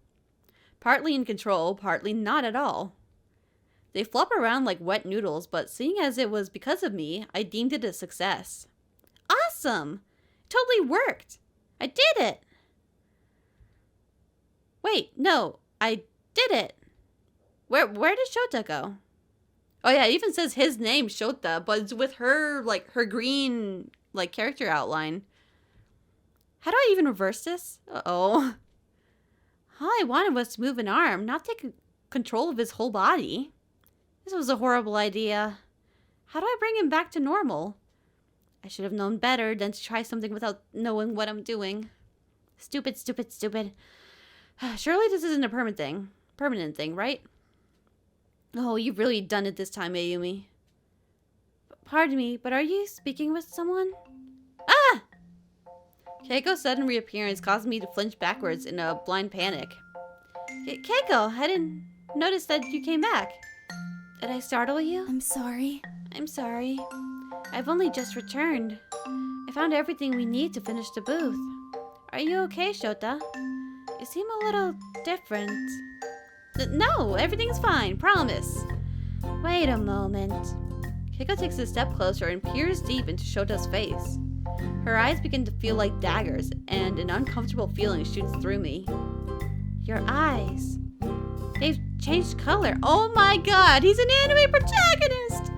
Speaker 2: Partly in control, partly not at all. They flop around like wet noodles, but seeing as it was because of me, I deemed it a success. Awesome! It totally worked! I did it! Wait, no, I did it! Where did Shouta go? Oh yeah, it even says his name, Shouta, but it's with her, like, her green, like, character outline. How do I even reverse this? Uh-oh. All I wanted was to move an arm, not take control of his whole body. This was a horrible idea. How do I bring him back to normal? I should have known better than to try something without knowing what I'm doing. Stupid, stupid, stupid. Surely this isn't a permanent thing, right? Oh, you've really done it this time, Ayumi. Pardon me, but are you speaking with someone? Ah! Keiko's sudden reappearance caused me to flinch backwards in a blind panic. Keiko, I didn't notice that you came back. Did I startle you?
Speaker 3: I'm sorry.
Speaker 2: I'm sorry. I've only just returned. I found everything we need to finish the booth. Are you okay, Shouta? You seem a little different. No, everything's fine, promise. Wait a moment. Keiko takes a step closer and peers deep into Shota's face. Her eyes begin to feel like daggers, and an uncomfortable feeling shoots through me. Your eyes. They've changed color. Oh my god, he's an anime protagonist!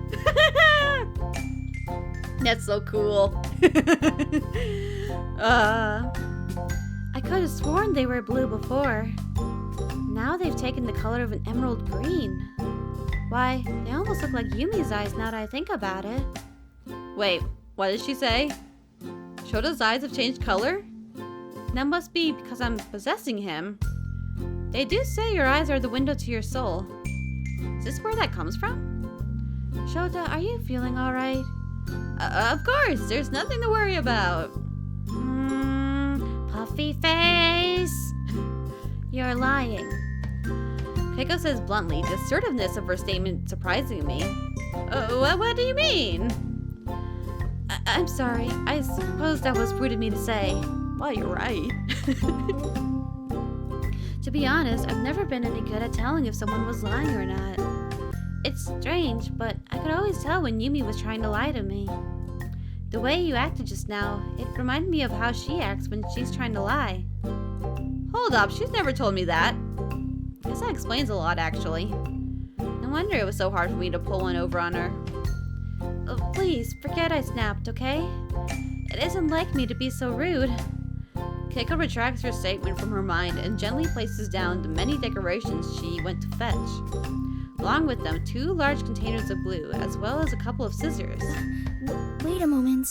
Speaker 2: That's so cool. I could have sworn they were blue before. Now they've taken the color of an emerald green. Why, they almost look like Yumi's eyes now that I think about it. Wait, what did she say? Shota's eyes have changed color? That must be because I'm possessing him. They do say your eyes are the window to your soul. Is this where that comes from? Shouta, are you feeling alright? Of course, there's nothing to worry about. Puffy face. You're lying. Keiko says bluntly, the assertiveness of her statement surprising me. What do you mean? I'm sorry. I suppose that was rude of me to say. Well, you're right. To be honest, I've never been any good at telling if someone was lying or not. It's strange, but I could always tell when Yumi was trying to lie to me. The way you acted just now, it reminded me of how she acts when she's trying to lie. Hold up, she's never told me that. Guess that explains a lot, actually. No wonder it was so hard for me to pull one over on her. Oh, please, forget I snapped, okay? It isn't like me to be so rude. Keiko retracts her statement from her mind and gently places down the many decorations she went to fetch. Along with them, 2 large containers of glue, as well as a couple of scissors.
Speaker 3: Wait a moment.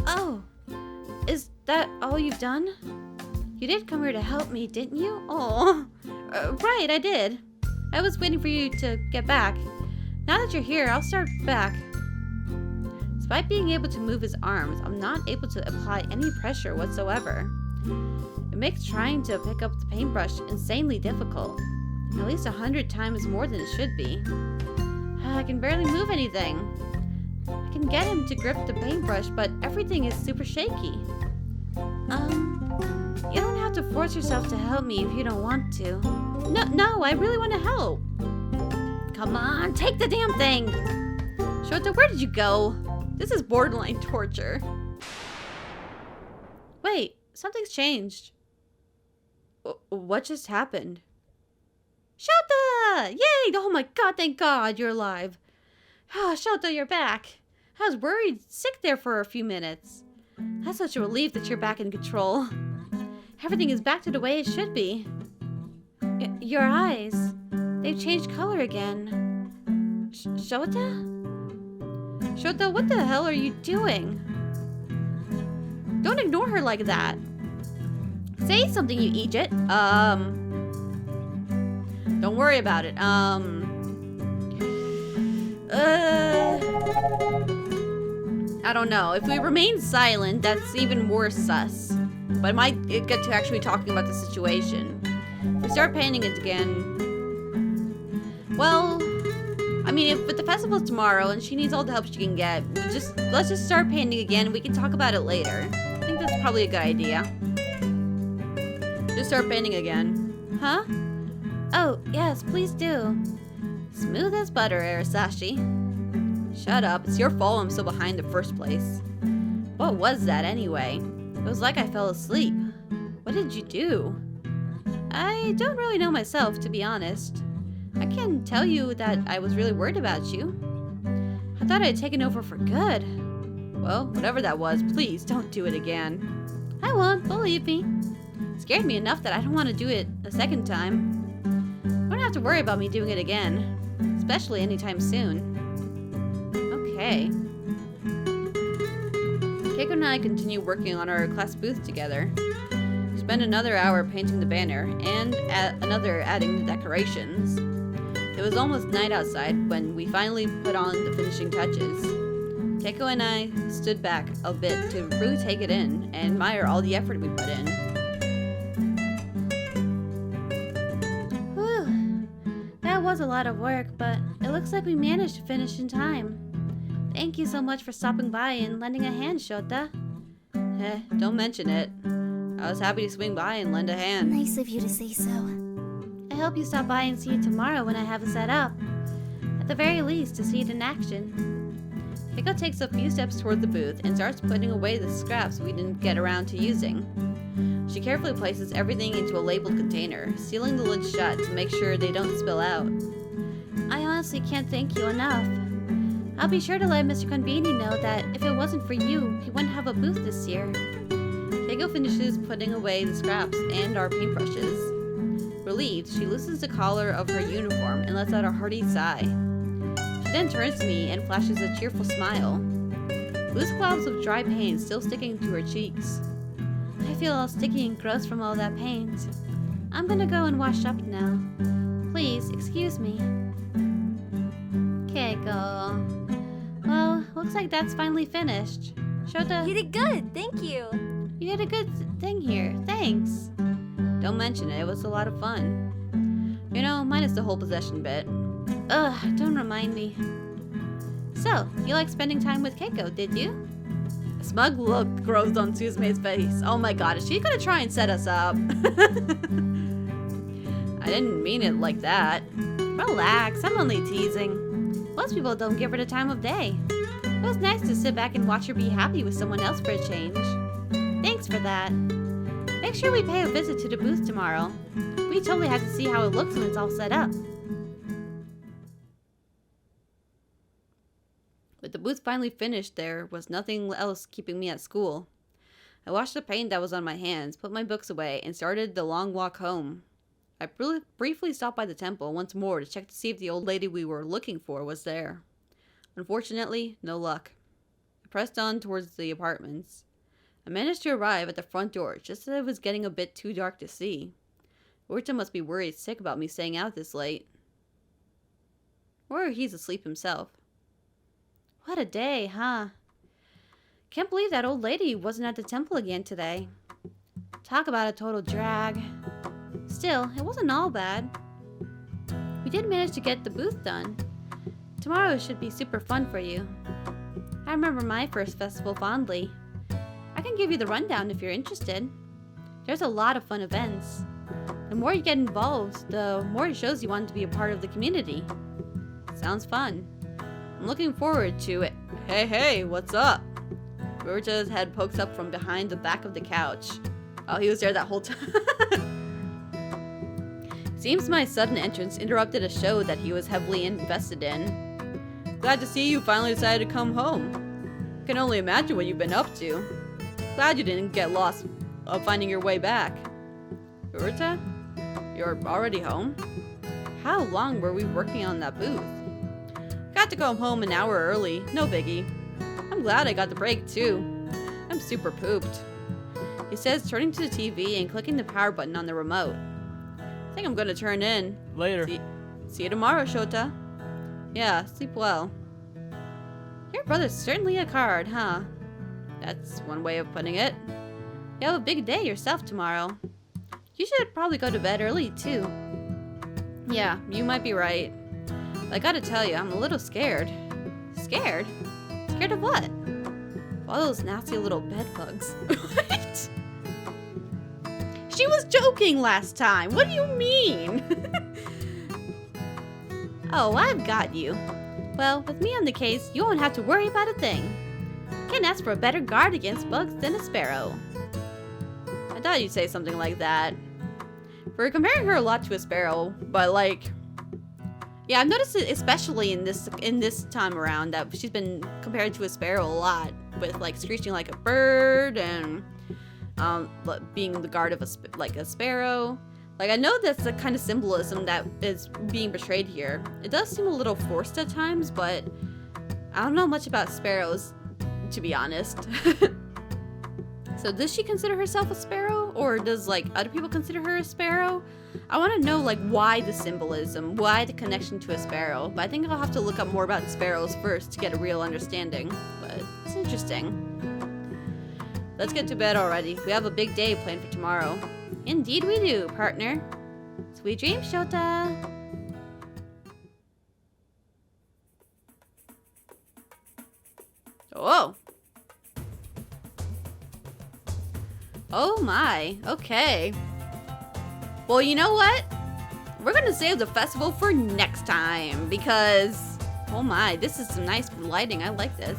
Speaker 2: Oh, is that all you've done? You did come here to help me, didn't you? Oh, right, I did. I was waiting for you to get back. Now that you're here, I'll start back. Despite being able to move his arms, I'm not able to apply any pressure whatsoever. It makes trying to pick up the paintbrush insanely difficult. At least 100 times more than it should be. I can barely move anything. I can get him to grip the paintbrush, but everything is super shaky. You don't have to force yourself to help me if you don't want to. No, I really want to help. Come on, take the damn thing! Shouta, where did you go? This is borderline torture. Wait, something's changed. What just happened? Shouta! Yay! Oh my god, thank god you're alive. Shouta, you're back. I was worried sick there for a few minutes. That's such a relief that you're back in control. Everything is back to the way it should be. Your eyes. They've changed color again. Shouta? Shouta, what the hell are you doing? Don't ignore her like that. Say something, you Egypt. Don't worry about it. I don't know. If we remain silent, that's even more sus. But it might get to actually talking about the situation. If we start painting it again... Well... I mean, if the festival's tomorrow and she needs all the help she can get, let's just start painting again. We can talk about it later. I think that's probably a good idea. Just start painting again. Huh? Oh, yes, please do. Smooth as butter, Arasashi. Shut up. It's your fault I'm so behind in the first place. What was that anyway? It was like I fell asleep. What did you do? I don't really know myself, to be honest. I can tell you that I was really worried about you. I thought I had taken over for good. Well, whatever that was, please don't do it again. I won't, believe me. It scared me enough that I don't want to do it a second time. You don't have to worry about me doing it again, especially anytime soon. Okay. Keiko and I continue working on our class booth together. We spend another hour painting the banner and another adding the decorations. It was almost night outside when we finally put on the finishing touches. Keiko and I stood back a bit to really take it in and admire all the effort we put in. Whew. That was a lot of work, but it looks like we managed to finish in time. Thank you so much for stopping by and lending a hand, Shouta. Don't mention it. I was happy to swing by and lend a hand.
Speaker 3: Nice of you to say so.
Speaker 2: I hope you stop by and see it tomorrow when I have it set up. At the very least, to see it in action. Keiko takes a few steps toward the booth and starts putting away the scraps we didn't get around to using. She carefully places everything into a labeled container, sealing the lid shut to make sure they don't spill out. I honestly can't thank you enough. I'll be sure to let Mr. Konbini know that if it wasn't for you, he wouldn't have a booth this year. Keiko finishes putting away the scraps and our paintbrushes. Relieved, she loosens the collar of her uniform and lets out a hearty sigh. She then turns to me and flashes a cheerful smile. Loose globs of dry paint still sticking to her cheeks. I feel all sticky and gross from all that paint. I'm gonna go and wash up now. Please, excuse me. Keiko. Well, looks like that's finally finished. Shouta...
Speaker 3: You did good, thank you.
Speaker 2: You did a good thing here. Thanks. Don't mention it. It was a lot of fun. You know, minus the whole possession bit. Ugh, don't remind me. So, you like spending time with Keiko, did you? A smug look grows on Suzume's face. Oh my god, is she gonna try and set us up? I didn't mean it like that. Relax, I'm only teasing. Most people don't give her the time of day. It was nice to sit back and watch her be happy with someone else for a change. Thanks for that. Make sure we pay a visit to the booth tomorrow. We totally have to see how it looks when it's all set up. With the booth finally finished, there was nothing else keeping me at school. I washed the paint that was on my hands, put my books away, and started the long walk home. I briefly stopped by the temple once more to check to see if the old lady we were looking for was there. Unfortunately, no luck. I pressed on towards the apartments. I managed to arrive at the front door just as it was getting a bit too dark to see. Urta must be worried sick about me staying out this late. Or he's asleep himself. What a day, huh? Can't believe that old lady wasn't at the temple again today. Talk about a total drag. Still, it wasn't all bad. We did manage to get the booth done. Tomorrow should be super fun for you. I remember my first festival fondly. I can give you the rundown if you're interested. There's a lot of fun events. The more you get involved, the more it shows you want to be a part of the community. Sounds fun. I'm looking forward to it. Hey, what's up? Urta's head pokes up from behind the back of the couch. Oh, he was there that whole time. Seems my sudden entrance interrupted a show that he was heavily invested in. Glad to see you finally decided to come home. I can only imagine what you've been up to. Glad you didn't get lost finding your way back. Urta? You're already home? How long were we working on that booth? Got to come home an hour early, no biggie. I'm glad I got the break too. I'm super pooped. He says, turning to the TV and clicking the power button on the remote. I think I'm gonna turn in.
Speaker 5: Later.
Speaker 2: See you tomorrow, Shouta. Yeah, sleep well. Your brother's certainly a card, huh? That's one way of putting it. You have a big day yourself tomorrow. You should probably go to bed early, too. Yeah, you might be right. I gotta tell you, I'm a little scared. Scared? Scared of what? All those nasty little bed bugs. What? She was joking last time. What do you mean? Oh, I've got you. Well, with me on the case, you won't have to worry about a thing. Can't ask for a better guard against bugs than a sparrow. I thought you'd say something like that. We're comparing her a lot to a sparrow, but like, yeah, I've noticed it especially in this time around that she's been compared to a sparrow a lot, with like screeching like a bird and being the guard of a sparrow. Like, I know that's the kind of symbolism that is being portrayed here. It does seem a little forced at times, but I don't know much about sparrows, to be honest. So does she consider herself a sparrow? Or does, like, other people consider her a sparrow? I want to know, like, why the symbolism, why the connection to a sparrow. But I think I'll have to look up more about sparrows first to get a real understanding. But it's interesting. Let's get to bed already. We have a big day planned for tomorrow. Indeed we do, partner. Sweet dreams, Shouta. Whoa. Oh my, okay. Well, you know what? We're gonna save the festival for next time because, oh my, this is some nice lighting. I like this.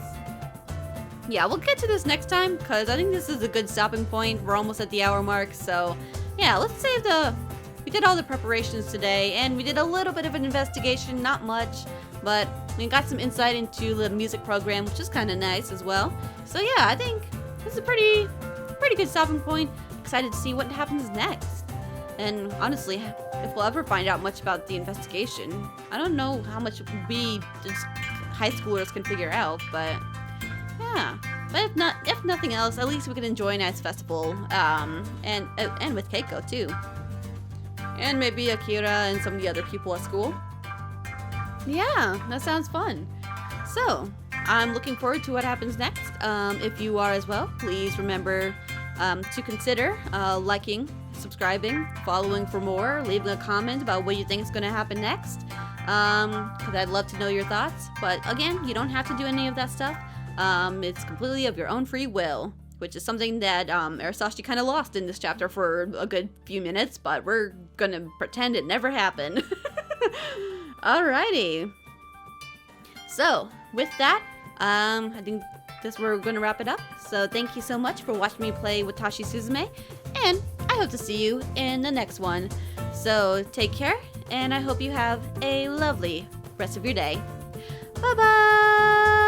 Speaker 2: Yeah, we'll get to this next time because I think this is a good stopping point. We're almost at the hour mark, so yeah, let's save we did all the preparations today and we did a little bit of an investigation, not much, but we got some insight into the music program, which is kind of nice as well. So yeah, I think this is a pretty good stopping point. Excited to see what happens next. And honestly, if we'll ever find out much about the investigation, I don't know how much we just high schoolers can figure out, but yeah. But if nothing else, at least we can enjoy a nice festival, and with Keiko too, and maybe Akira and some of the other people at school. Yeah, that sounds fun. So I'm looking forward to what happens next. If you are as well, please remember to consider liking, subscribing, following for more, leaving a comment about what you think is going to happen next, because I'd love to know your thoughts. But again, you don't have to do any of that stuff. It's completely of your own free will, which is something that Arasashi kind of lost in this chapter for a good few minutes, but we're gonna pretend it never happened. Alrighty. So, with that, I think we're gonna wrap it up. So thank you so much for watching me play Watashi Suzume, and I hope to see you in the next one. So take care, and I hope you have a lovely rest of your day. Bye-bye!